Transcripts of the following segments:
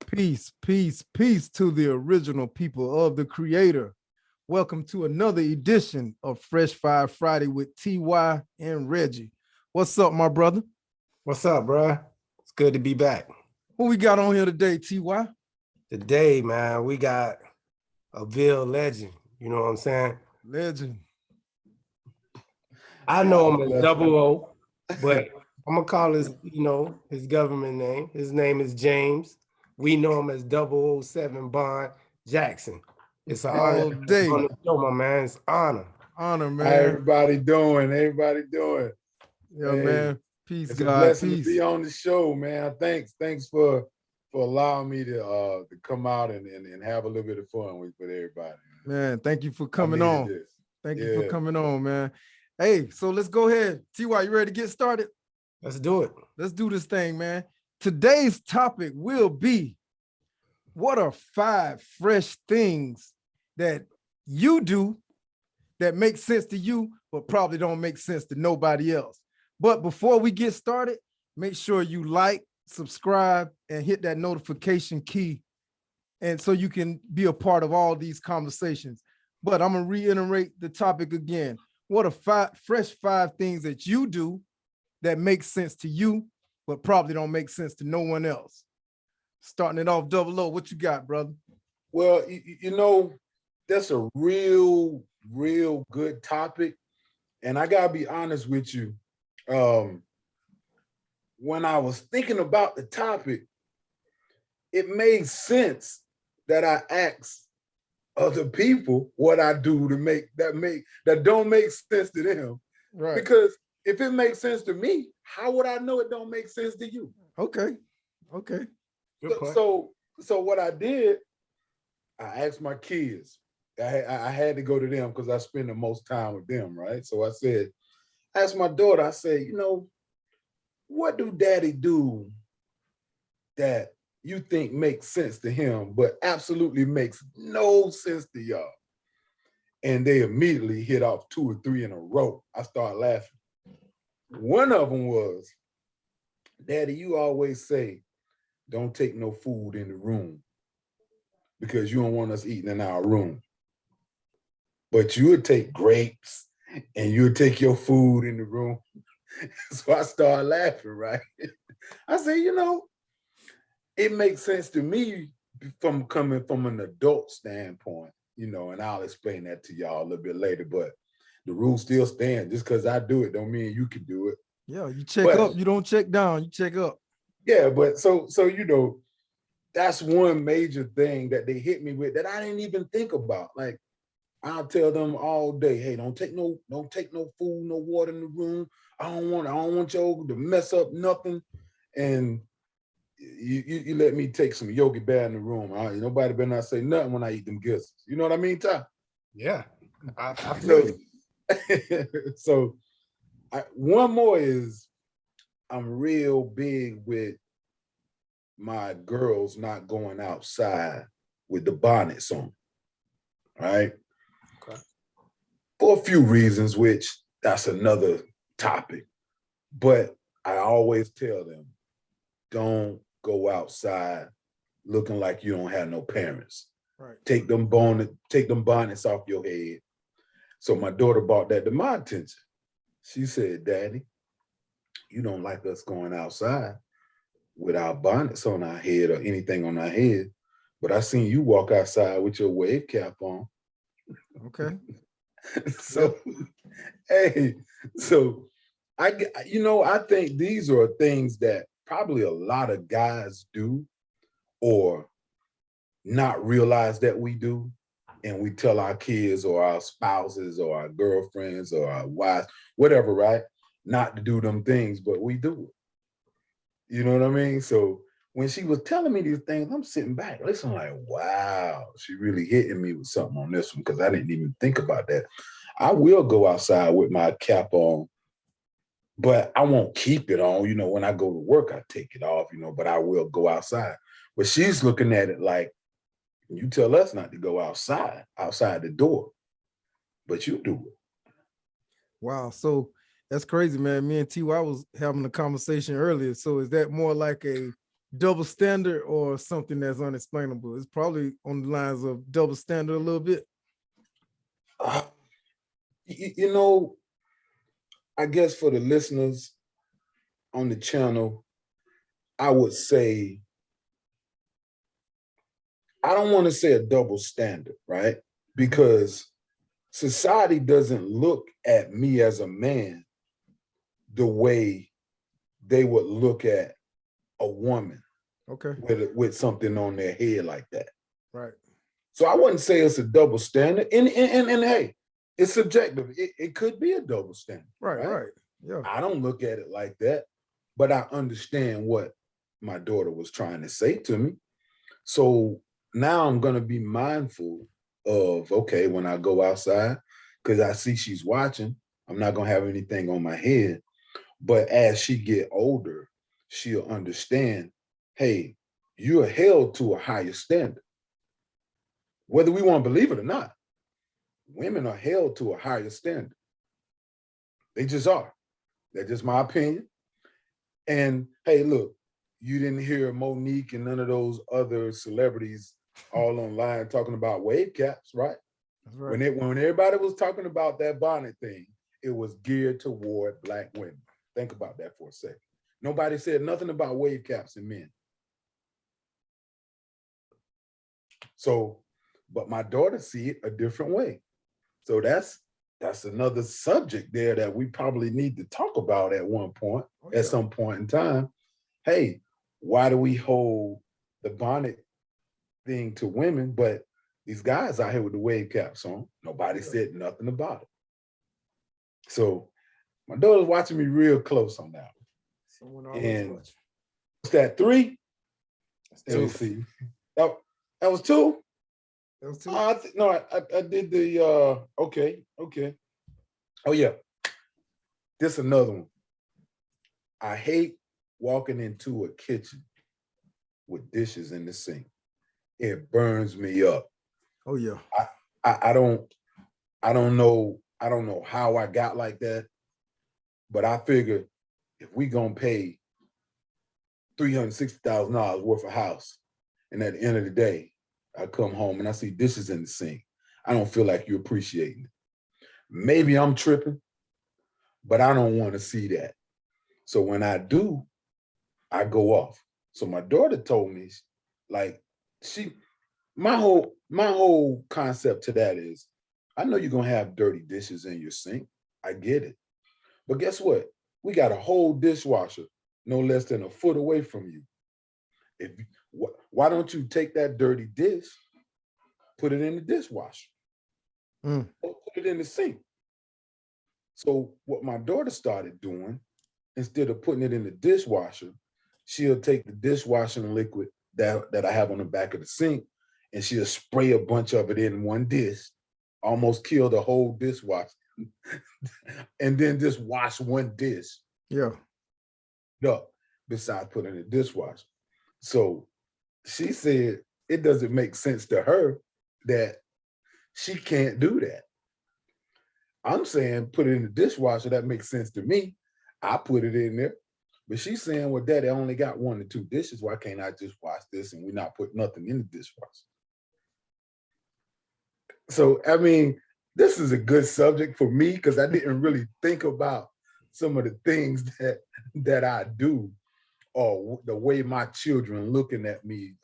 Peace, peace, peace to the original people of the Creator. Welcome to another edition of Fresh Fire Friday with TY and Reggie. What's up, my brother? What's up, bro? It's good to be back. What we got on here today, TY? Today, man, we got a Ville legend. You know what I'm saying? Legend. I know him as Double O, but I'm gonna call his government name. His name is James. We know him as 007 Bond Jackson. It's an All honor day. on the show, my man. It's honor. Honor, man. How everybody doing? Everybody doing? Yeah, Hey, man. Peace, it's God. a blessing Peace. to be on the show, man. Thanks for allowing me to come out and have a little bit of fun with everybody. Man, thank you for coming on. This. Thank you for coming on, man. Hey, so let's go ahead. TY, you ready to get started? Let's do it. Let's do this thing, man. Today's topic will be, what are 5 fresh things that you do that make sense to you, but probably don't make sense to nobody else? But before we get started, make sure you like, subscribe, and hit that notification key, and so you can be a part of all these conversations. But I'm gonna reiterate the topic again. What are 5 things that you do that make sense to you, but probably don't make sense to no one else? Starting it off, Double O, what you got, brother? Well, that's a real good topic. And I gotta be honest with you. When I was thinking about the topic, it made sense that I asked other people what I do that don't make sense to them. Right. Because if it makes sense to me, how would I know it don't make sense to you? Okay. So what I did, I asked my kids. I had to go to them because I spend the most time with them, right? So I asked my daughter, I said, what do daddy do that you think makes sense to him, but absolutely makes no sense to y'all? And they immediately hit off 2 or 3 in a row. I started laughing. One of them was, Daddy, you always say, don't take no food in the room because you don't want us eating in our room. But you would take grapes and you would take your food in the room. So I started laughing, right? I said, it makes sense to me from coming from an adult standpoint, and I'll explain that to y'all a little bit later, but the rule still stands. Just because I do it don't mean you can do it. Yeah, you check up, you don't check down, you check up. Yeah, but so that's one major thing that they hit me with that I didn't even think about. Like, I'll tell them all day, hey, don't take no food, no water in the room. I don't want y'all to mess up nothing. And you let me take some Yogi Bear in the room. Nobody better not say nothing when I eat them gifts. You know what I mean, Ty? Yeah, I feel you. So one more is, I'm real big with my girls not going outside with the bonnets on, right? Okay. For a few reasons, which that's another topic. But I always tell them, don't go outside looking like you don't have no parents. Right. Take them bonnets off your head. So my daughter brought that to my attention. She said, Daddy, you don't like us going outside with our bonnets on our head or anything on our head, but I seen you walk outside with your wave cap on. Okay. So, hey, so I think these are things that probably a lot of guys do or not realize that we do. And we tell our kids or our spouses or our girlfriends or our wives, whatever, right? Not to do them things, but we do it. You know what I mean? So when she was telling me these things, I'm sitting back, listening like, wow, she really hitting me with something on this one because I didn't even think about that. I will go outside with my cap on, but I won't keep it on. When I go to work, I take it off, but I will go outside. But she's looking at it like, you tell us not to go outside the door, but you do it. Wow. So that's crazy, man. Me and TY was having a conversation earlier. So is that more like a double standard or something that's unexplainable? It's probably on the lines of double standard a little bit. You know, I guess for the listeners on the channel, I would say, I don't want to say a double standard, right? Because society doesn't look at me as a man the way they would look at a woman Okay. with something on their head like that. Right. So I wouldn't say it's a double standard. And hey, it's subjective. It could be a double standard. Right. Yeah. I don't look at it like that, but I understand what my daughter was trying to say to me. So now I'm going to be mindful of, okay, when I go outside, because I see she's watching, I'm not going to have anything on my head. But as she get older, she'll understand, hey, you're held to a higher standard. Whether we want to believe it or not, women are held to a higher standard. They just are. That's just my opinion. And hey, look, you didn't hear Monique and none of those other celebrities all online talking about wave caps, right? That's right. When everybody was talking about that bonnet thing, it was geared toward Black women. Think about that for a second. Nobody said nothing about wave caps and men. So, but my daughter see it a different way. So that's another subject there that we probably need to talk about at one point, at some point in time. Hey, why do we hold the bonnet thing to women, but these guys out here with the wave caps on, nobody said nothing about it. So my daughter's watching me real close on that one. And what's that, 3? Let me see. That was 2? That was 2? No, I did the, okay. Oh yeah, this another one. I hate walking into a kitchen with dishes in the sink. It burns me up. Oh yeah. I don't know how I got like that, but I figured if we gonna pay $360,000 worth of house, and at the end of the day, I come home and I see dishes in the sink, I don't feel like you're appreciating it. Maybe I'm tripping, but I don't want to see that. So when I do, I go off. So my daughter told me, like, my whole concept to that is, I know you're gonna have dirty dishes in your sink. I get it. But guess what? We got a whole dishwasher no less than a foot away from you. Why don't you take that dirty dish, put it in the dishwasher, or put it in the sink? So what my daughter started doing, instead of putting it in the dishwasher, she'll take the dishwashing liquid that I have on the back of the sink, and she'll spray a bunch of it in one dish, almost kill the whole dishwasher, and then just wash one dish. Yeah. No, besides putting in the dishwasher. So she said it doesn't make sense to her that she can't do that. I'm saying put it in the dishwasher, that makes sense to me. I put it in there. But she's saying, well, Daddy, I only got 1 or 2 dishes. Why can't I just wash this and we not put nothing in the dishwasher? So, I mean, this is a good subject for me because I didn't really think about some of the things that I do or the way my children looking at me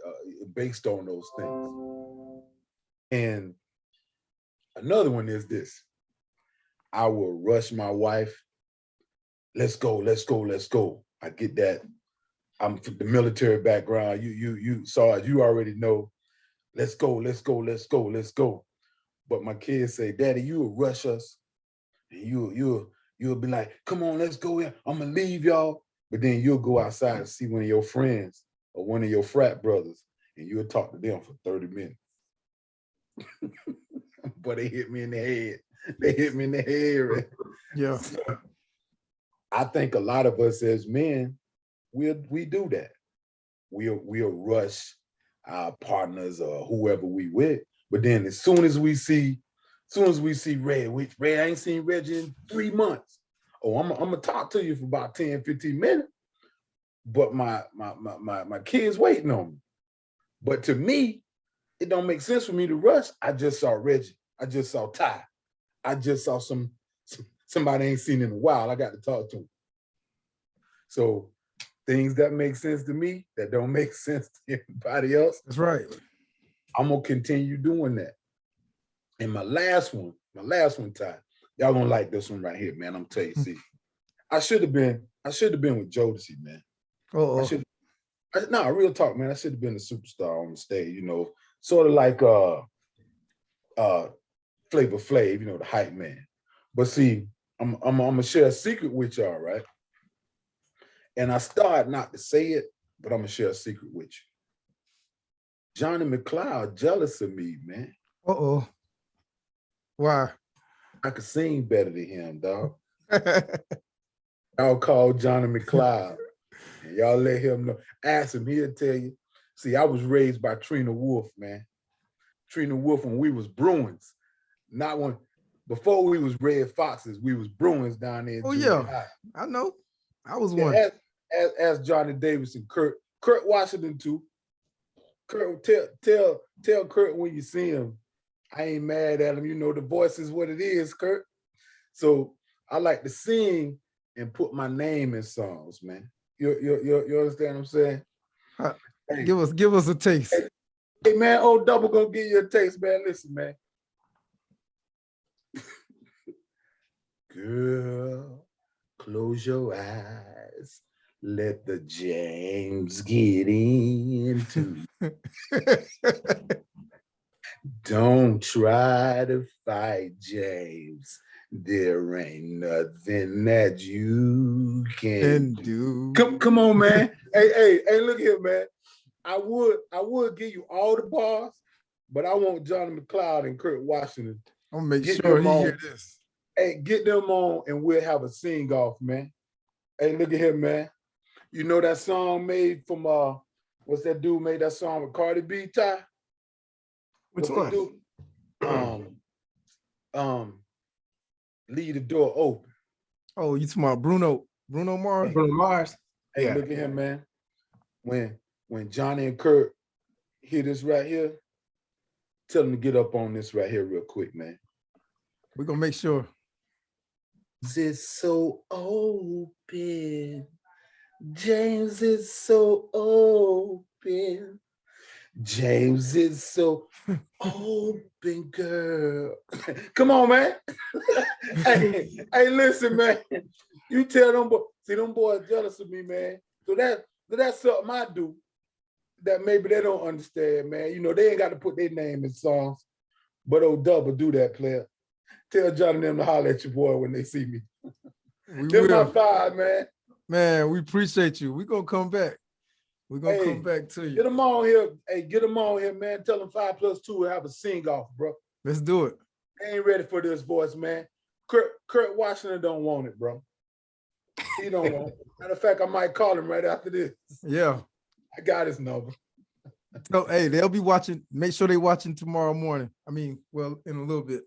based on those things. And another one is this. I will rush my wife. Let's go. I get that. I'm from the military background. You saw it. You already know. Let's go. But my kids say, Daddy, you will rush us. And you'll be like, come on, let's go in. I'm gonna leave y'all. But then you'll go outside and see one of your friends or one of your frat brothers, and you'll talk to them for 30 minutes. But they hit me in the head. Right? Yeah. So, I think a lot of us as men, we do that. We'll rush our partners or whoever we with, but then as soon as we see Red, which Red, I ain't seen Reggie in 3 months. Oh, I'm gonna talk to you for about 10, 15 minutes. but my kids waiting on me. But to me, it don't make sense for me to rush. I just saw Reggie. I just saw Ty. I just saw somebody I ain't seen in a while. I got to talk to him. So things that make sense to me that don't make sense to everybody else. That's right. I'm gonna continue doing that. And my last one, Ty. Y'all gonna like this one right here, man. I'm telling you, see. I should have been with Jodeci, man. Oh, No, real talk, man. I should have been a superstar on the stage, you know, sort of like Flavor Flav, you know, the hype man. But see, I'm gonna share a secret with y'all, right? And I started not to say it, but I'm gonna share a secret with you. Johnny McLeod jealous of me, man. uh-oh. Why? I could sing better than him, dog. Y'all call Johnny McLeod. And y'all let him know. Ask him, he'll tell you. See, I was raised by Trina Wolf, man. Trina Wolf when we was Bruins. Not when, before we was Red Foxes, we was Bruins down there. Oh, yeah. I know. I was one. As Johnny Davis and Kurt Washington too. Kurt, tell Kurt when you see him, I ain't mad at him. You know, the voice is what it is, Kurt. So I like to sing and put my name in songs, man. You understand what I'm saying? Hey, give us a taste. Hey man, old Double gonna give you a taste, man. Listen, man. Girl, close your eyes. Let the James get into. Don't try to fight James. There ain't nothing that you can do. Come on, man. hey, look here, man. I would give you all the bars, but I want Johnny McLeod and Kurt Washington. I'll make sure he hear this. Hey, get them on and we'll have a sing-off, man. Hey, look at here, man. You know that song made from what's that dude made that song with Cardi B, Ty? Which one? Leave the door open. Oh, you talking about Bruno Mars? Bruno Mars. Hey, yeah. Look at him, man. When Johnny and Kurt hear this right here, tell them to get up on this right here real quick, man. We're gonna make sure. It's so open. James is so open. James is so open, girl. Come on, man. hey, listen, man. You tell them boys, see them boys jealous of me, man. So that's something I do that maybe they don't understand, man. You know, they ain't got to put their name in songs, but old Double do that, player. Tell Johnny and them to holler at your boy when they see me. They're my five, man. Man, we appreciate you. We're gonna come back. We're gonna come back to you. Get them on here. Hey, get them on here, man. Tell them 5 + 2 will have a sing-off, bro. Let's do it. They ain't ready for this voice, man. Kurt Washington don't want it, bro. He don't want it. Matter of fact, I might call him right after this. Yeah. I got his number. So, hey, they'll be watching. Make sure they're watching tomorrow morning. I mean, well, in a little bit.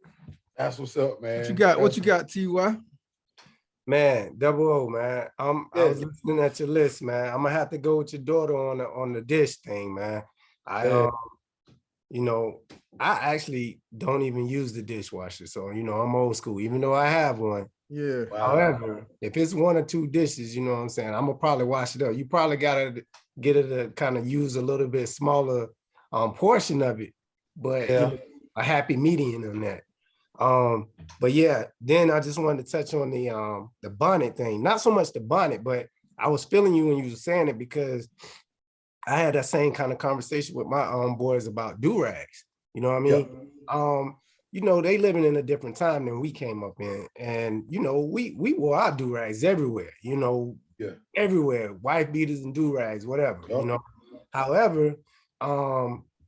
That's what's up, man. What you got, TY? Man, Double O, man. I was listening at your list, man. I'm gonna have to go with your daughter on the dish thing, man. You know, I actually don't even use the dishwasher, so you know I'm old school, even though I have one. Yeah. Wow. However, if it's 1 or 2 dishes, you know what I'm saying, I'm gonna probably wash it up. You probably gotta get it to kind of use a little bit smaller portion of it, but you know, a happy medium on that. But yeah, then I just wanted to touch on the bonnet thing. Not so much the bonnet, but I was feeling you when you were saying it because I had that same kind of conversation with my boys about do-rags. You know what I mean? Yeah. You know, they living in a different time than we came up in. And, you know, we wore our do-rags everywhere, you know, everywhere, wife beaters and do-rags, whatever, you know. However,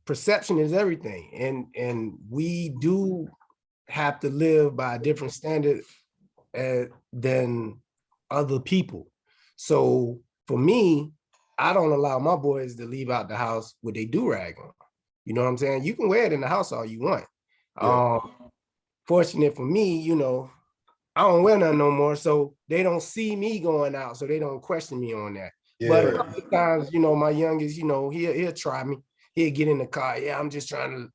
perception is everything. And we do have to live by a different standard than other people. So for me, I don't allow my boys to leave out the house with a do-rag on. You know what I'm saying? You can wear it in the house all you want. Yeah. Fortunate for me, you know, I don't wear none no more, so they don't see me going out, so they don't question me on that. But a Yeah. couple of times, my youngest, he'll try me. He'll get in the car. Yeah, I'm just trying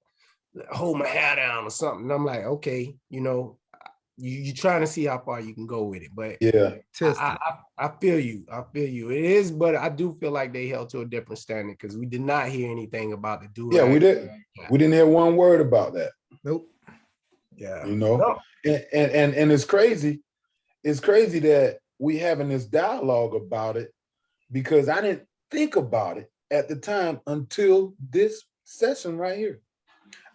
to hold my hair down or something. And I'm like, okay, you're trying to see how far you can go with it. But Yeah. Test it. I feel you. I feel you. It is, but I do feel like they held to a different standard because we did not hear anything about the do. Yeah, we didn't hear one word about that. Nope. Yeah. And it's crazy. It's crazy that we having this dialogue about it because I didn't think about it at the time until this session right here.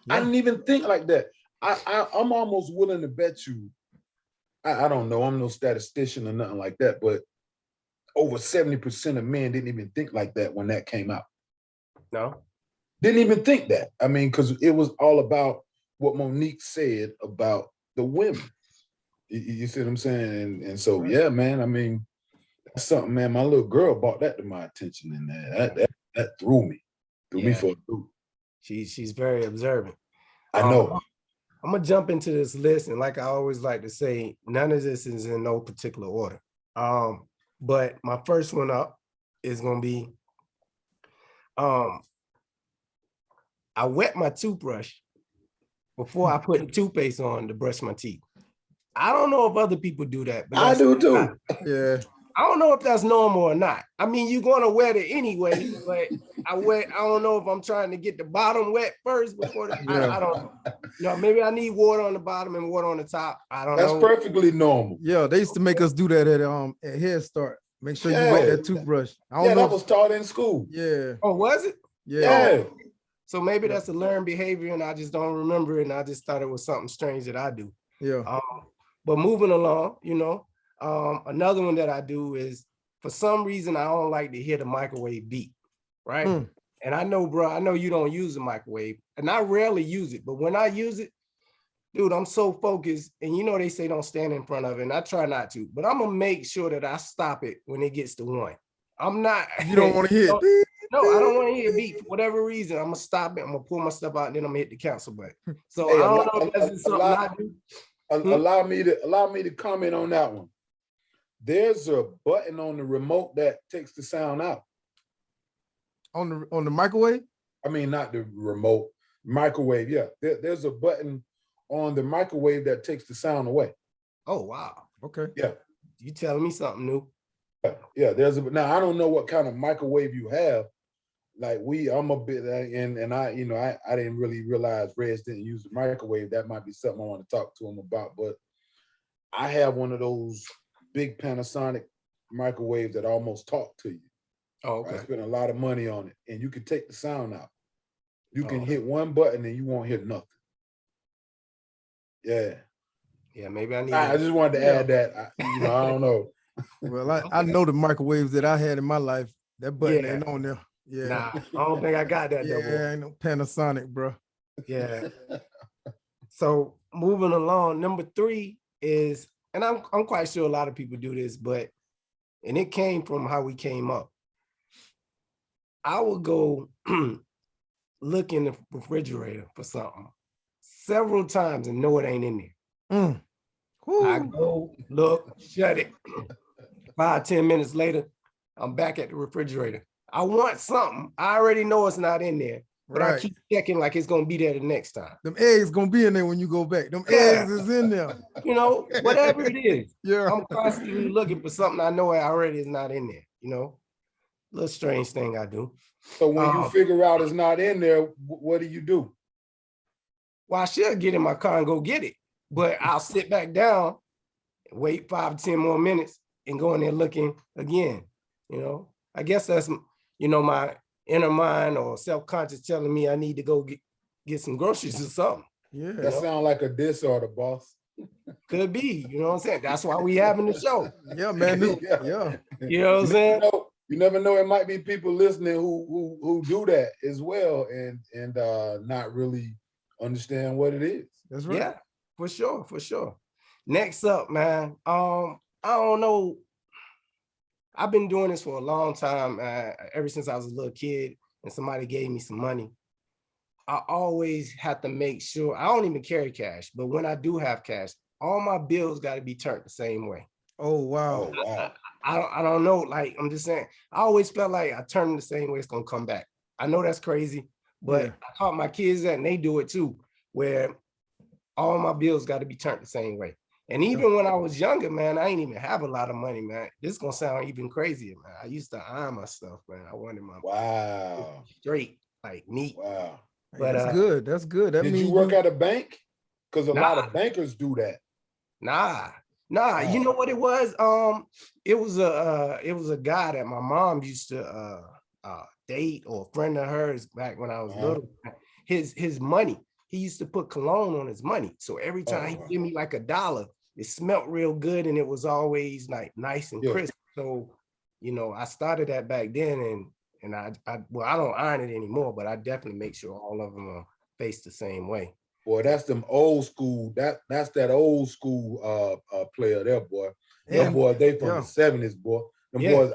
Yeah. I didn't even think like that. I'm almost willing to bet you, I don't know, I'm no statistician or nothing like that, but over 70% of men didn't even think like that when that came out. No. Didn't even think that. I mean, because it was all about what Monique said about the women. You see what I'm saying? And so, yeah, man, I mean, that's something, man, my little girl brought that to my attention, and that threw me for a loop. She's very observant. I know. I'm gonna jump into this list, and like I always like to say, none of this is in no particular order. But my first one up is gonna be, I wet my toothbrush before I put the toothpaste on to brush my teeth. I don't know if other people do that, but I do too. Yeah. I don't know if that's normal or not. I mean, you're gonna wet it anyway, but I don't know if I'm trying to get the bottom wet first before I don't know. Maybe I need water on the bottom and water on the top. I don't know. That's perfectly normal. Yeah, they used to make us do that at Head Start. Make sure you wet that toothbrush. I don't know that was taught in school. Yeah. Oh, was it? Yeah. So maybe that's a learned behavior and I just don't remember it, and I just thought it was something strange that I do. Yeah. But moving along, another one that I do is, for some reason, I don't like to hear the microwave beep, right? And I know, bro, I know you don't use the microwave, and I rarely use it, but when I use it, dude, I'm so focused, and they say don't stand in front of it, and I try not to, but I'm gonna make sure that I stop it when it gets to 1. I'm not. You don't want to hear it. No, I don't want to hear beep for whatever reason. I'm gonna stop it. I'm gonna pull my stuff out, and then I'm gonna hit the cancel button. So I don't know if that's just something I do. Allow me to comment on that one. There's a button on the remote that takes the sound out. On the microwave? I mean, not the remote, microwave. Yeah, there's a button on the microwave that takes the sound away. Oh, wow. Okay. Yeah. You telling me something new? Yeah, now I don't know what kind of microwave you have. Like I'm a bit, and I didn't really realize Reg didn't use the microwave. That might be something I want to talk to him about. But I have one of those big Panasonic microwaves that almost talk to you. Oh, okay. I spent a lot of money on it, and you can take the sound out. You can hit one button and you won't hear nothing. Yeah. Yeah, maybe I need. I just wanted to add that. I don't know. Well, I know the microwaves that I had in my life. That button ain't on there. Yeah. Nah, I don't think I got that. Yeah, ain't no Panasonic, bro. Yeah. So moving along, number 3 is, and I'm quite sure a lot of people do this, and it came from how we came up. I would go look in the refrigerator for something several times and know it ain't in there. I go look, shut it. 5-10 minutes later, I'm back at the refrigerator. I want something. I already know it's not in there, but I keep checking like it's gonna be there the next time. Them eggs gonna be in there when you go back. Them eggs is in there. Whatever it is. Yeah. I'm constantly looking for something I know already is not in there. Little strange thing I do. So when you figure out it's not in there, what do? Well, I should get in my car and go get it, but I'll sit back down, wait 5-10 more minutes, and go in there looking again. I guess that's my inner mind or self-conscious telling me I need to go get some groceries or something. Yeah. That sounds like a disorder, boss. Could be, you know what I'm saying? That's why we having the show. Yeah, man. Yeah. You know what I'm saying? You never know. It might be people listening who do that as well and not really understand what it is. That's right. Yeah, for sure. Next up, man. I don't know. I've been doing this for a long time, ever since I was a little kid and somebody gave me some money. I always have to make sure, I don't even carry cash, but when I do have cash, all my bills got to be turned the same way. Oh, wow. I don't know. Like, I'm just saying, I always felt like I turn the same way, it's gonna come back. I know that's crazy, but Yeah. I taught my kids that, and they do it too, where all my bills got to be turned the same way. And even when I was younger, man, I ain't even have a lot of money, man. This is gonna sound even crazier, man. I used to iron my stuff, man. I wanted my straight, like neat. Wow. Hey, But that's good. That's good. That did means you work at a bank? Because a lot of bankers do that. Nah. You know what it was? It was a guy that my mom used to date, or a friend of hers back when I was little. His money, he used to put cologne on his money. So every time he give me like $1, it smelled real good, and it was always like nice and crisp. So, you know, I started that back then, and I don't iron it anymore, but I definitely make sure all of them are faced the same way. Boy, that's them old school. That's that old school player there, boy. Them boys, they from the 70s, boy. Them boys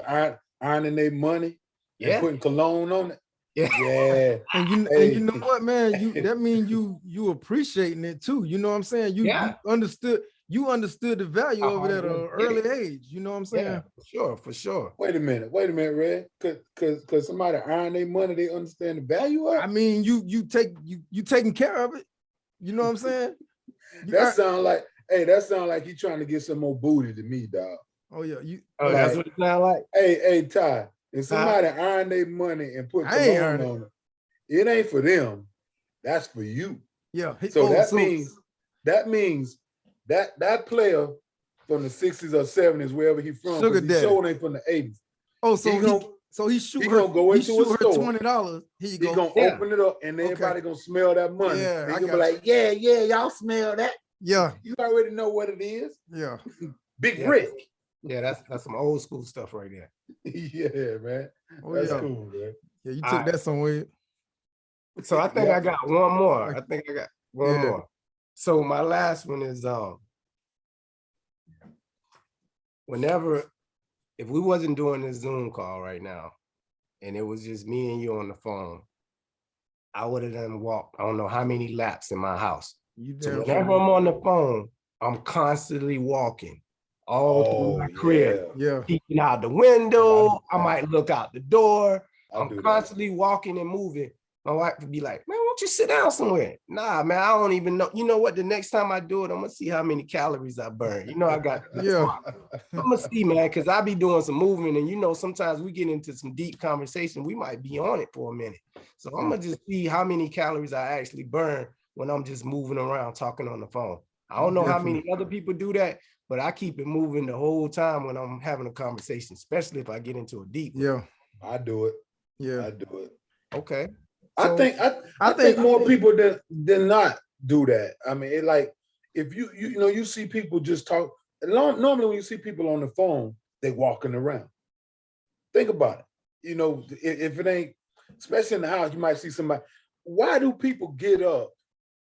ironing their money and putting cologne on it. Yeah. And you know what, man? That means you appreciating it too. You know what I'm saying? You understood the value of it at an early age. You know what I'm saying? Yeah, for sure. Wait a minute, Red. Cause somebody iron their money, they understand the value of it. I mean, you taking care of it. You know what I'm saying? That sound like he trying to get some more booty to me, dog. Oh yeah, that's what it sound like. Hey, Ty, if somebody iron their money and put cologne on it ain't for them. That's for you. Yeah. So that means that player from the 60s or 70s, wherever he from, Sugar he daddy. sure ain't from the 80s. Oh, so he gonna go into a store. $20. He gonna open it up, and everybody gonna smell that money. Yeah, he gonna be like, yeah, y'all smell that. Yeah, you already know what it is. Yeah, Big Rick. Yeah, that's some old school stuff right there. Yeah, man. That's cool, man. Yeah, you took that somewhere. So I think I got one more. More. So my last one is if we wasn't doing this Zoom call right now, and it was just me and you on the phone, I would have done walked, I don't know how many laps in my house. So whenever I'm on the phone, I'm constantly walking all through my crib. Peeking out the window. I might look out the door. I'm constantly walking and moving. My wife would be like, man, why don't you sit down somewhere? Nah, man, I don't even know. You know what? The next time I do it, I'm gonna see how many calories I burn. You know, I got I'm gonna see, man, because I be doing some movement, and you know, sometimes we get into some deep conversation. We might be on it for a minute. So I'm gonna just see how many calories I actually burn when I'm just moving around talking on the phone. I don't know how many other people do that, but I keep it moving the whole time when I'm having a conversation, especially if I get into a deep one. Yeah, I do it. Yeah, I do it. Okay. So, I think more people than not do that. I mean, it like if you see people just talk. Normally, when you see people on the phone, they walking around. Think about it. You know, if it ain't, especially in the house, you might see somebody. Why do people get up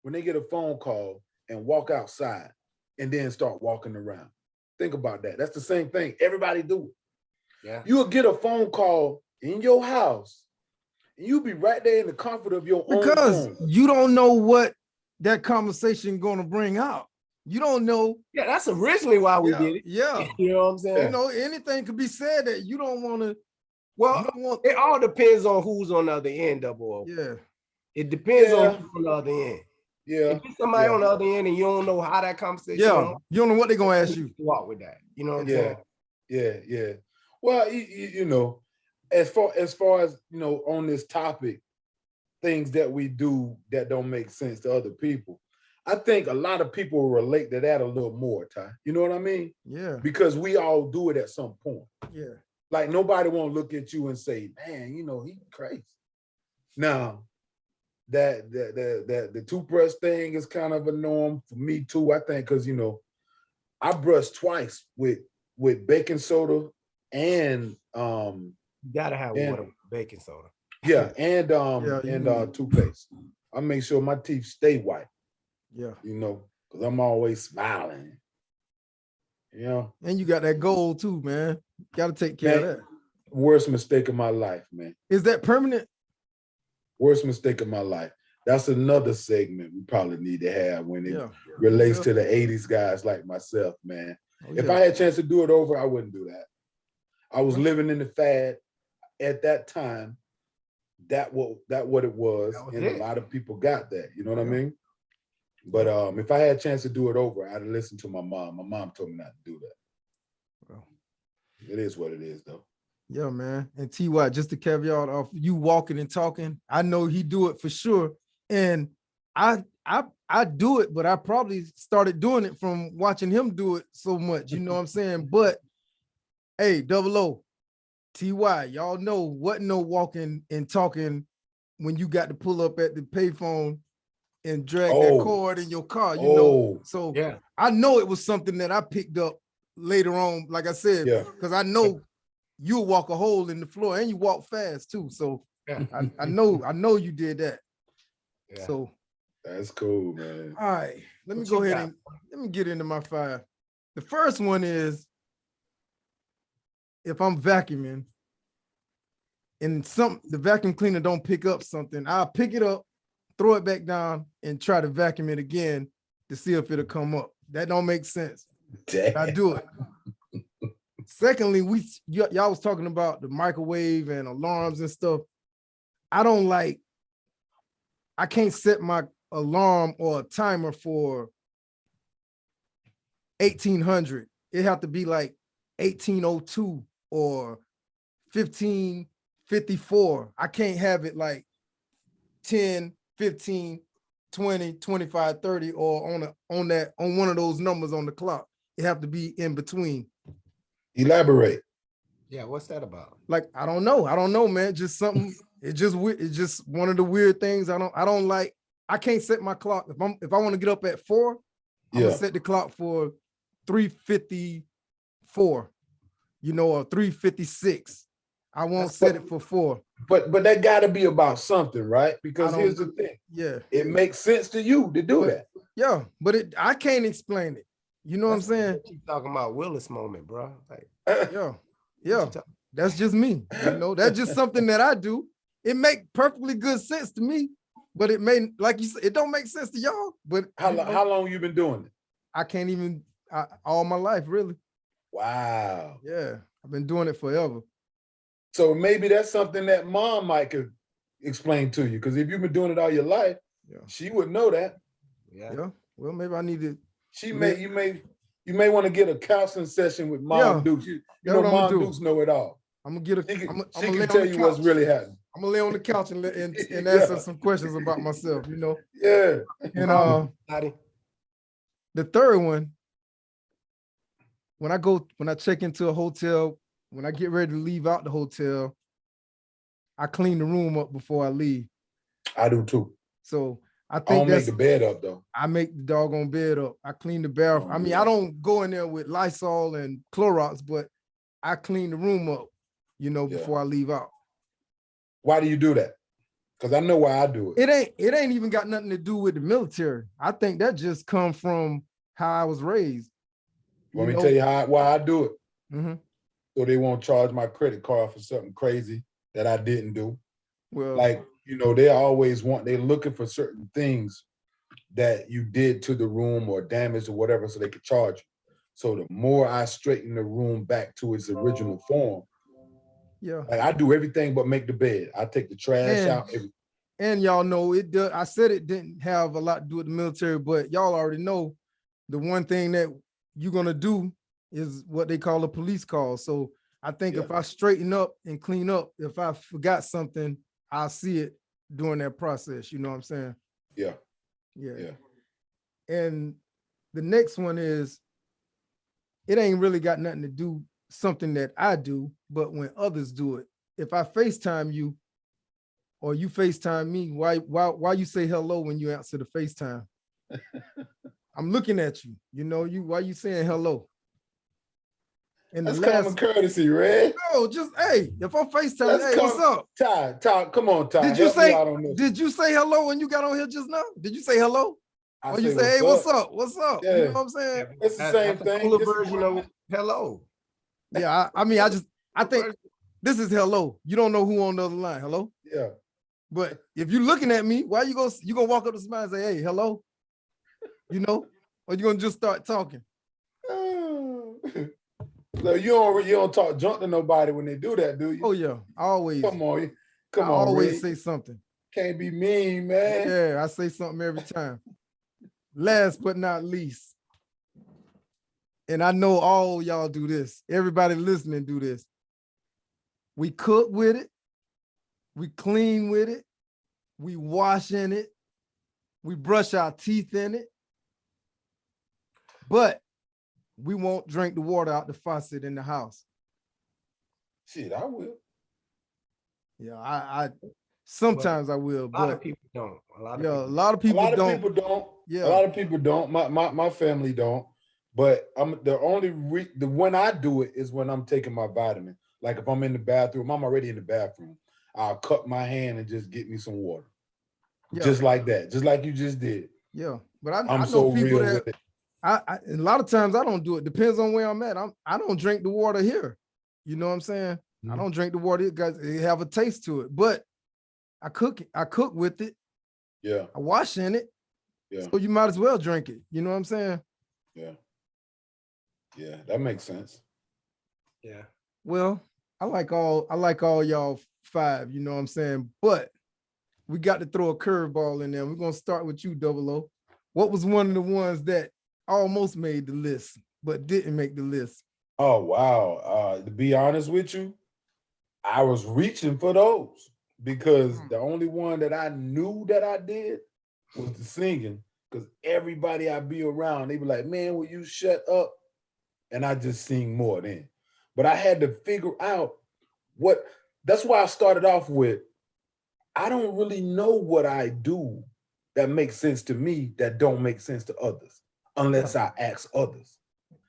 when they get a phone call and walk outside and then start walking around? Think about that. That's the same thing. Everybody do it. Yeah. You'll get a phone call in your house. You be right there in the comfort of your own home. You don't know what that conversation going to bring out. You don't know. Yeah, that's originally why we did it. Yeah. You know what I'm saying? You know, anything could be said that you don't want to. Well, it all depends on who's on the other end, double. Yeah. It depends on who's on the other end. Yeah. If it's somebody on the other end and you don't know how that conversation you don't know what they're going to ask you. Walk with that. You know what I'm saying? Yeah. Well, you know, as far as you know, on this topic, things that we do that don't make sense to other people, I think a lot of people relate to that a little more, Ty. You know what I mean? Yeah. Because we all do it at some point. Yeah. Like nobody won't look at you and say, "Man, you know, he crazy." Now, that the toothbrush thing is kind of a norm for me too. I think because you know, I brushed twice with baking soda and you gotta have water with baking soda. Yeah, and toothpaste. I make sure my teeth stay white. Yeah, you know, because I'm always smiling. You know, and you got that goal too, man. Got to take care of that. Worst mistake of my life, man. Is that permanent? Worst mistake of my life. That's another segment we probably need to have when it relates to the 80s guys like myself, man. If I had a chance to do it over, I wouldn't do that. I was living in the fad at that time. That what it was, and a lot of people got that. You know what I mean? But if I had a chance to do it over, I'd listen to my mom. My mom told me not to do that. Well, it is what it is, though. Yeah, man. And TY, just to caveat off you walking and talking, I know he do it for sure. And I do it, but I probably started doing it from watching him do it so much. You know what I'm saying? But hey, Double O, TY, y'all know what no walking and talking when you got to pull up at the payphone and drag that cord in your car, you know. So yeah, I know it was something that I picked up later on, like I said, because I know you'll walk a hole in the floor and you walk fast too. So yeah, I know you did that. Yeah. So that's cool, man. All right, let me go ahead and let me get into my 5. The first one is if I'm vacuuming and the vacuum cleaner don't pick up something, I'll pick it up, throw it back down, and try to vacuum it again to see if it'll come up. That don't make sense. I do it. Secondly, y'all was talking about the microwave and alarms and stuff. I can't set my alarm or a timer for 1800. It have to be like 1802 or 1554. I can't have it like 10, 15, 20, 25, 30, or on one of those numbers on the clock. It have to be in between. Elaborate. Yeah, what's that about? Like, I don't know, man. Just something. It's just one of the weird things. I don't like. I can't set my clock. If I want to get up at 4, I'm gonna set the clock for 3:54, or 3:56. I won't set it for 4. But that got to be about something, right? Because here's the thing. Yeah, it makes sense to you to do that. Yeah, but I can't explain it. You know what I'm saying? Keep talking about Willis moment, bro. Like, yeah. That's just me. That's just something that I do. It make perfectly good sense to me, but it may, like you said, it don't make sense to y'all. But how long you been doing it? I can't even all my life, really. Wow. Yeah, I've been doing it forever. So maybe that's something that mom might could explain to you, because if you've been doing it all your life, she would know that. Yeah. Well, maybe I need to. You may want to get a counseling session with Mom Dukes. You know, Mom Dukes know it all. I'm gonna get a. She can tell you what's really happening. I'm gonna lay on the couch and ask her some questions about myself. Yeah. And the third one, when I check into a hotel, when I get ready to leave out the hotel, I clean the room up before I leave. I do too. So I think I don't make the bed up though. I make the doggone bed up. I clean the bathroom. I mean, I don't go in there with Lysol and Clorox, but I clean the room up, before I leave out. Why do you do that? Because I know why I do it. It ain't even got nothing to do with the military. I think that just comes from how I was raised. Let me tell you why I do it. Mm-hmm. So they won't charge my credit card for something crazy that I didn't do. Well, they're looking for certain things that you did to the room or damage or whatever, so they could charge you. So the more I straighten the room back to its original form, like I do everything but make the bed. I take the trash out. And y'all know it does. I said it didn't have a lot to do with the military, but y'all already know the one thing that you're gonna do is what they call a police call. So I think if I straighten up and clean up, if I forgot something, I'll see it during that process. You know what I'm saying? Yeah. And the next one is, it ain't really got nothing to do something that I do, but when others do it. If I FaceTime you or you FaceTime me, why you say hello when you answer the FaceTime? I'm looking at you. Why you saying hello? And that's common courtesy, Red. No, just if I'm FaceTime, what's up? Ty, come on, Ty. Did you say hello when you got on here just now? Did you say hello? Or you say, hey, what's up? What's up? Yeah. You know what I'm saying? It's the same thing. Cooler version of hello. Yeah, I think this is hello. You don't know who on the other line. Hello? Yeah. But if you're looking at me, why you gonna walk up to somebody and say, hey, hello? Or you gonna just start talking? So you don't talk junk to nobody when they do that, do you? Oh yeah, always. Come on, I Reggie. always say something. Can't be mean, man. Yeah, I say something every time. Last but not least, and I know all y'all do this. Everybody listening do this. We cook with it. We clean with it. We wash in it. We brush our teeth in it. But we won't drink the water out the faucet in the house. Shit, I will. Yeah, I sometimes I will, but a lot of people don't. a lot of people don't. Yeah, a lot of people don't. My family don't. But I'm the only when I do it is when I'm taking my vitamin. Like if I'm in the bathroom, I'm already in the bathroom. I'll cup my hand and just get me some water. Yeah. Just like that, just like you just did. Yeah, but I know so people real that with it. I a lot of times I don't do it. Depends on where I'm at. I don't drink the water here. You know what I'm saying? Mm-hmm. I don't drink the water because it have a taste to it. But I cook with it. Yeah. I wash in it. Yeah. So you might as well drink it. You know what I'm saying? Yeah. Yeah, that makes sense. Yeah. Well, I like all y'all five, you know what I'm saying? But we got to throw a curveball in there. We're gonna start with you, Double O. What was one of the ones that almost made the list, but didn't make the list? Oh, wow. To be honest with you, I was reaching for those because the only one that I knew that I did was the singing. Because everybody I be around, they be like, man, will you shut up? And I just sing more then. But I had to figure out that's why I started off with, I don't really know what I do that makes sense to me that don't make sense to others unless I ask others.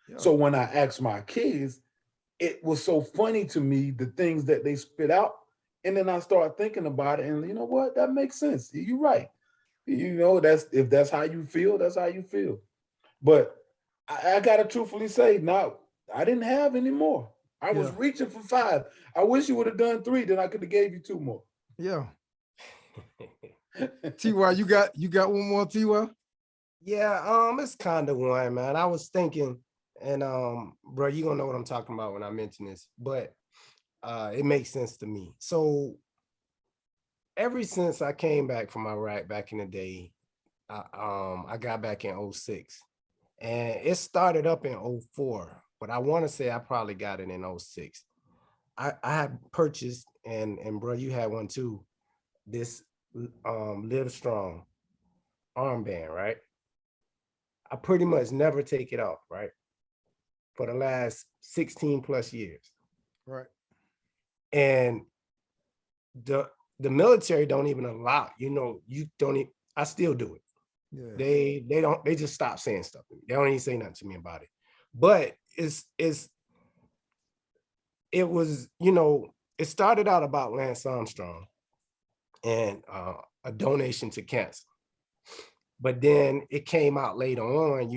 Yeah. So when I asked my kids, it was so funny to me, the things that they spit out. And then I started thinking about it and you know what? That makes sense. You're right. You know, if that's how you feel, that's how you feel. But I gotta truthfully say, now I didn't have any more. I was reaching for 5. I wish you would have done 3, then I could have gave you 2 more. Yeah. T.Y., you got one more, T.Y.? Yeah, it's kind of one, man. I was thinking, and bro, you're gonna know what I'm talking about when I mention this, but it makes sense to me. So ever since I came back from Iraq back in the day, I got back in 06. And it started up in 04, but I want to say I probably got it in 06. I had purchased, and bro, you had one too, this Live Strong armband, right? I pretty much never take it off, right? For the last 16 plus years. Right. And the military don't even allow, you don't even, I still do it. Yeah. They just stop saying stuff to me. They don't even say nothing to me about it. But it was, it started out about Lance Armstrong and a donation to cancer. But then it came out later on,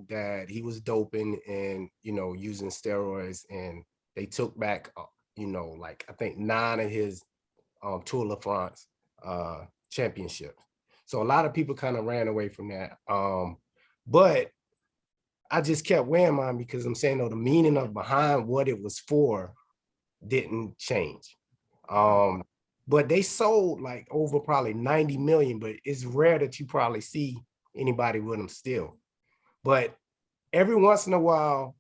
that he was doping and, using steroids, and they took back, like I think 9 of his Tour de France championships. So a lot of people kind of ran away from that. But I just kept wearing mine because I'm saying, the meaning of behind what it was for didn't change. But they sold like over probably 90 million, but it's rare that you probably see anybody with them still. But every once in a while,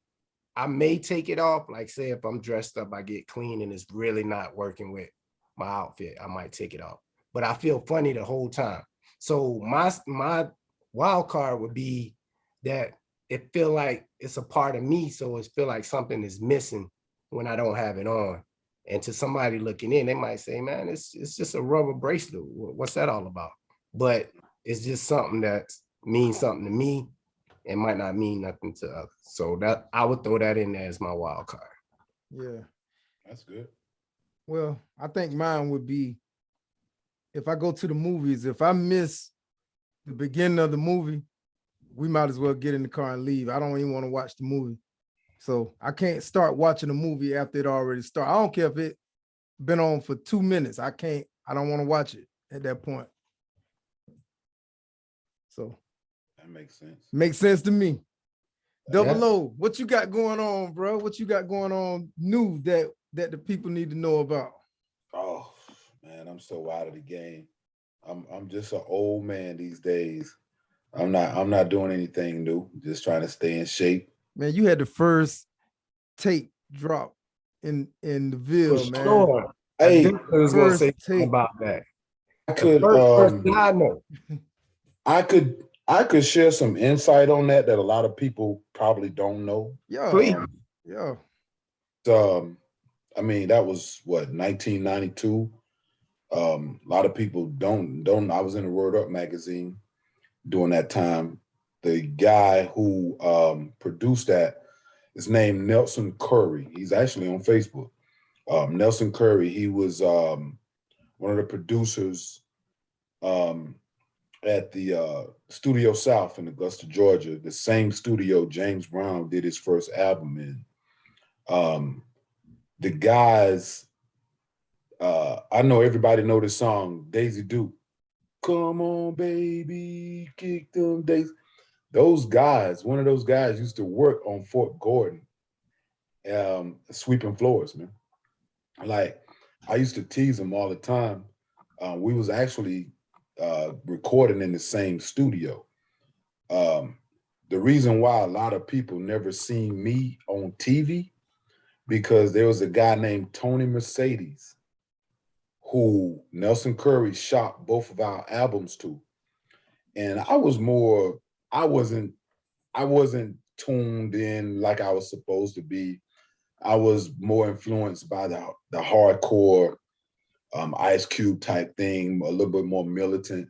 I may take it off. Like say if I'm dressed up, I get clean and it's really not working with my outfit, I might take it off. But I feel funny the whole time. So my wild card would be that it feel like it's a part of me. So it feel like something is missing when I don't have it on. And to somebody looking in, they might say, man, it's just a rubber bracelet. What's that all about? But it's just something that means something to me and might not mean nothing to others. So that I would throw that in there as my wild card. Yeah. That's good. Well, I think mine would be, if I go to the movies, if I miss the beginning of the movie, we might as well get in the car and leave. I don't even want to watch the movie. So I can't start watching a movie after it already started. I don't care if it been on for 2 minutes. I don't want to watch it at that point. So that makes sense. Makes sense to me. Double O, what you got going on, bro? What you got going on new that the people need to know about? Oh man, I'm so out of the game. I'm just an old man these days. I'm not doing anything new. Just trying to stay in shape. Man, you had the first tape drop in the Ville, For man. sure. I Hey, definitely was gonna First say something tape. about that. I The could first person I know. I could share some insight on that a lot of people probably don't know. Yeah, Please. yeah. Um, I mean, that was what 1992. A lot of people don't. I was in the Word Up magazine during that time. The guy who produced that is named Nelson Curry. He's actually on Facebook. Nelson Curry. He was one of the producers um, at the Studio South in Augusta, Georgia. The same studio James Brown did his first album in. The guys, I know everybody know this song, Daisy Duke. Come on, baby, kick them days. Those guys, one of those guys used to work on Fort Gordon, sweeping floors, man. Like, I used to tease him all the time. We was actually recording in the same studio. Um, the reason why a lot of people never seen me on TV, because there was a guy named Tony Mercedes who Nelson Curry shot both of our albums to. And I wasn't I wasn't tuned in like I was supposed to be. I was more influenced by the hardcore Ice Cube type thing, a little bit more militant.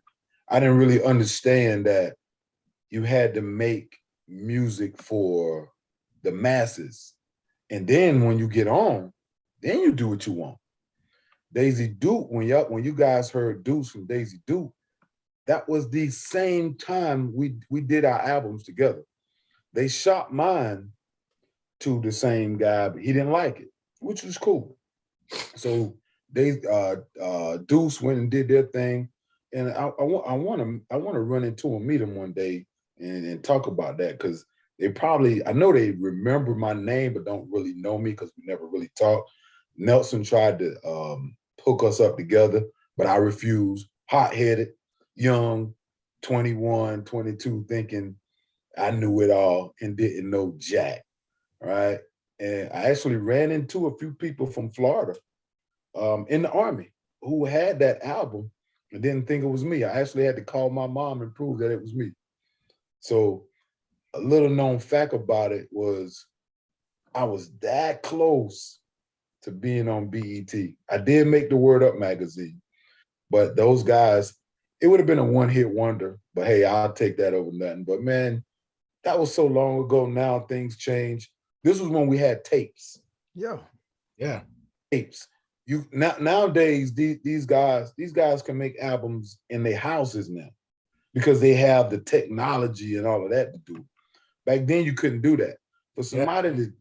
I didn't really understand that you had to make music for the masses. And then when you get on, then you do what you want. Daisy Duke, when you guys heard Deuce from Daisy Duke, that was the same time we did our albums together. They shot mine to the same guy, but he didn't like it, which was cool. So they Deuce went and did their thing, and I want to run into him, meet him one day, and talk about that, because I know they remember my name but don't really know me because we never really talked. Nelson tried to hook us up together, but I refused. Hot-headed, young, 21, 22, thinking I knew it all and didn't know jack, right? And I actually ran into a few people from Florida in the Army who had that album and didn't think it was me. I actually had to call my mom and prove that it was me. So a little known fact about it was I was that close to being on BET. I did make the Word Up magazine, but those guys, it would have been a one-hit wonder, but hey, I'll take that over nothing. But man, that was so long ago. Now things change. This was when we had tapes. Yeah. Yeah. Tapes. Nowadays, these guys can make albums in their houses now because they have the technology and all of that to do. Back then, you couldn't do that. For somebody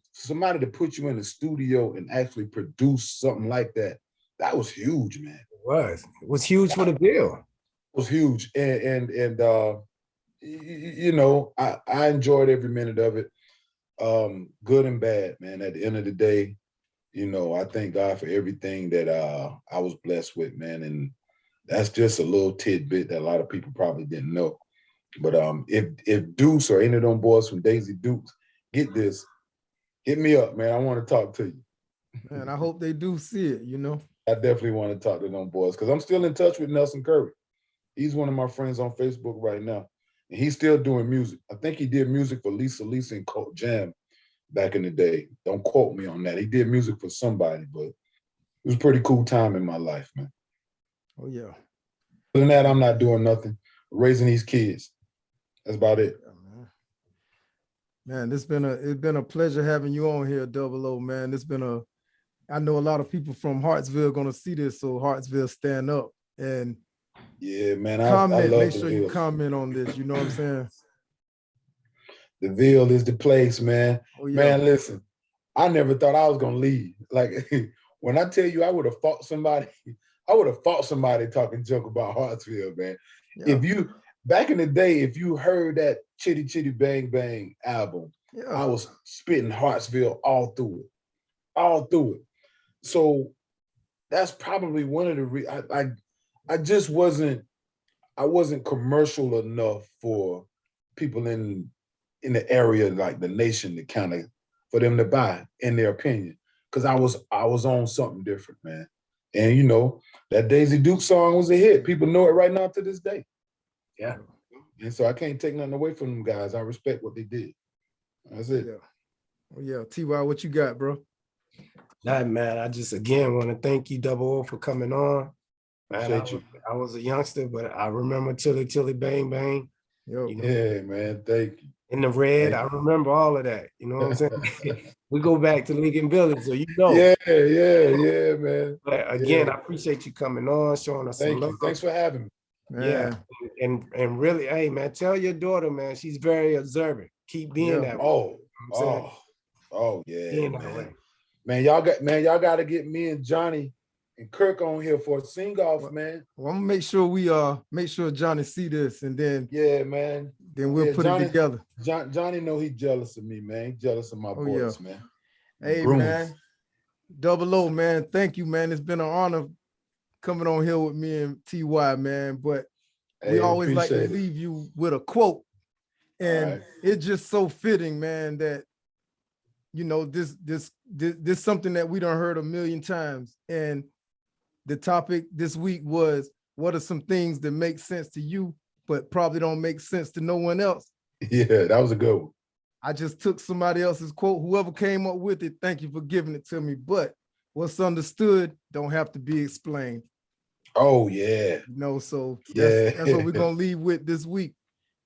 to put you in the studio and actually produce something like that, that was huge, man. It was. It was huge for the Ville. It was huge, and you know, I enjoyed every minute of it, good and bad, man. At the end of the day, you know, I thank God for everything that I was blessed with, man. And that's just a little tidbit that a lot of people probably didn't know. But if Deuce or any of them boys from Daisy Dukes get this, hit me up, man. I want to talk to you. Man, I hope they do see it, you know. I definitely want to talk to them boys because I'm still in touch with Nelson Curry. He's one of my friends on Facebook right now. And he's still doing music. I think he did music for Lisa and Colt Jam back in the day. Don't quote me on that. He did music for somebody, but it was a pretty cool time in my life, man. Oh yeah. Other than that, I'm not doing nothing. Raising these kids. That's about it. Yeah, man, it's been a pleasure having you on here, Double O, man. I know a lot of people from Hartsville gonna see this, so Hartsville stand up and yeah, man. I comment. love Make the sure Ville. you comment on this. You know what I'm saying? The Ville is the place, man. Oh yeah. Man, listen, I never thought I was gonna leave. Like when I tell you I would have fought somebody, talking junk about Hartsville, man. Yeah. If you back in the day, if you heard that Chitty Chitty Bang Bang album, I was spitting Hartsville all through it. So that's probably one of the I just wasn't commercial enough for people in the area, like the nation, to kind of for them to buy, in their opinion, because I was on something different, man. And you know, that Daisy Duke song was a hit. People know it right now to this day. Yeah. And so I can't take nothing away from them guys. I respect what they did. That's it. Yeah. Well, yeah. T.Y., what you got, bro? Nah, man, I just again want to thank you, Double O, for coming on. Man, I was a youngster, but I remember Chili Chili Bang Bang. Yo. You know, Yeah, man. Thank you. In the Red, I remember all of that. You know what I'm saying? We go back to Lincoln Village, so you know. Yeah, man. But again, I appreciate you coming on, showing us some love. Thanks for having me. Yeah, and really, hey, man, tell your daughter, man, she's very observant. Keep being that way. Yeah, man. Y'all got to get me and Johnny and Kirk on here for a sing-off, man. Well, I'm gonna make sure Johnny see this, and then man. Then we'll put it together. Johnny know he jealous of me, man. He jealous of my voice, man. Hey, man. Double O, man. Thank you, man. It's been an honor coming on here with me and TY, man. But we always like to leave you with a quote. And it's just so fitting, man, that you know, this something that we done heard a million times. And the topic this week was, what are some things that make sense to you, but probably don't make sense to no one else? Yeah, that was a good one. I just took somebody else's quote. Whoever came up with it, thank you for giving it to me. But what's understood don't have to be explained. Oh, yeah. You know, so that's what we're going to leave with this week.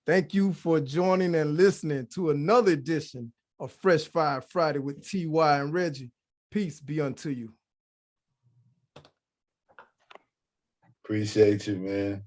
Thank you for joining and listening to another edition of Fresh Fire Friday with TY and Reggie. Peace be unto you. Appreciate you, man.